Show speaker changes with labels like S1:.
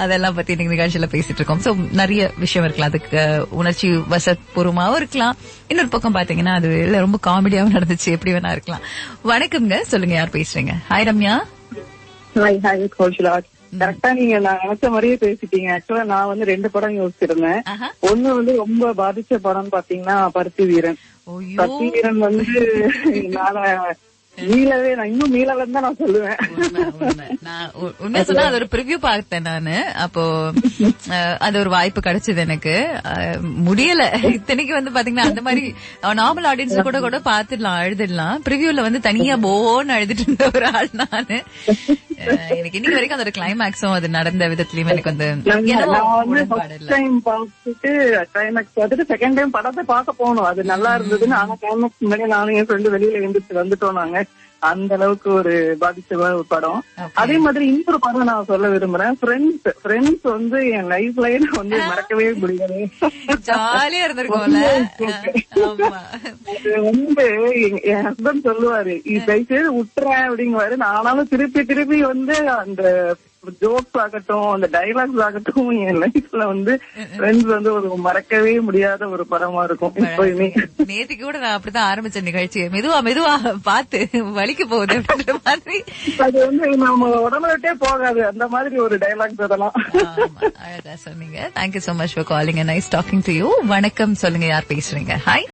S1: அதெல்லாம் பத்தி இன்னைக்கு நிகழ்ச்சியில பேசிட்டு இருக்கோம். சோ நிறைய விஷயம் இருக்கலாம். அதுக்கு உணர்ச்சி வசப்பூர்வமாவும் இருக்கலாம். இன்னொரு பக்கம் பாத்தீங்கன்னா அது ரொம்ப காமெடியாவும் நடந்துச்சு. எப்படி வேணா இருக்கலாம். வணக்கம்ங்க, சொல்லுங்க, யார் பேசுறீங்க? ஹாய் ரம்யா.
S2: ஹாய் கோஷிலா. கரெக்டா நீங்க நான் நினைச்ச மாதிரியே பேசிட்டீங்க. ஆக்சுவலா நான் வந்து 2 படம் யோசிச்சிருந்தேன். ஒண்ணு வந்து ரொம்ப பாதிச்ச படம் பாத்தீங்கன்னா பருத்தி வீரன். பருத்தி வீரன் வந்து நான் இன்னும் மீளலன்னு தான் நான் சொல்லுவேன்.
S1: உண்மை சொன்னா அது ஒரு ப்ரிவ்யூ பார்த்தேன் நானு. அப்போ அது ஒரு வாய்ப்பு கிடைச்சது எனக்கு. முடியல. இத்தனைக்கு வந்து பாத்தீங்கன்னா அந்த மாதிரி நார்மல் ஆடியன்ஸ் கூட பாத்துடலாம், அழுதுடலாம். ப்ரிவ்யூல வந்து தனியா போன்னு அழுதுட்டு இருந்த ஒரு ஆள் நானு. எனக்கு இன்னைக்கு வரைக்கும் அதோட கிளைமேக்ஸும் அது நடந்த விதத்திலயும் எனக்கு வந்து
S2: கிளைமேக்ஸ் பார்த்துட்டு செகண்ட் டைம் படத்தை பார்க்க போகணும். அது நல்லா இருந்ததுன்னு. ஆனா கிளைமேக்ஸ் முன்னாடி நானும் என் ஃப்ரெண்டு வெளியில எழுந்திரிச்சு வந்துட்டோம். நாங்க அந்த அளவுக்கு ஒரு பாதிச்ச ஒரு படம். அதே மாதிரி இன்னொரு படம் நான் சொல்ல விரும்புறேன். ஃப்ரெண்ட்ஸ் வந்து என் லைஃப்லயே நான் வந்து மறக்கவே முடியாது.
S1: ஜாலியா இருந்திருக்கோம்ல.
S2: அது வந்து என் ஹஸ்பண்ட் சொல்லுவாரு, தயவுசெய்து விட்டுறேன் அப்படிங்குவாரு. ஆனாலும் திருப்பி வந்து அந்த ஜோக்ஸ் ஆகட்டும், அந்த டைலாக்ஸ் ஆகட்டும், என் லைஃப்ல வந்து ஃப்ரெண்ட்ஸ் வந்து ஒரு மறக்கவே முடியாத ஒரு படமா இருக்கும் எப்பயுமே.
S1: நேத்துக்கு கூட நான் அப்படிதான் ஆரம்பிச்ச நிகழ்ச்சி. மெதுவா பார்த்து வலிக்க போகுது அப்படின்ற மாதிரி.
S2: அது வந்து நம்ம உடம்புல விட்டே போகாது, அந்த மாதிரி ஒரு டைலாக்ஸ் அதெல்லாம்.
S1: அழகா சொன்னீங்க. Thank you so much for calling. Nice talking to you. வணக்கம், சொல்லுங்க, யார் பேசுறீங்க? ஹாய்.